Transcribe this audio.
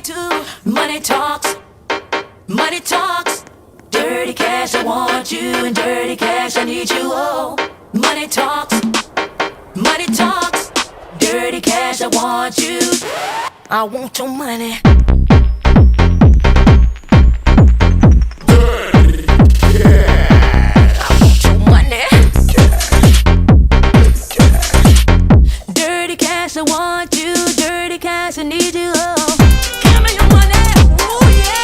too. Money talks, money talks. Dirty cash, I want you, and dirty cash, I need you. Oh, money talks, money talks. Dirty cash, I want you. I want your money.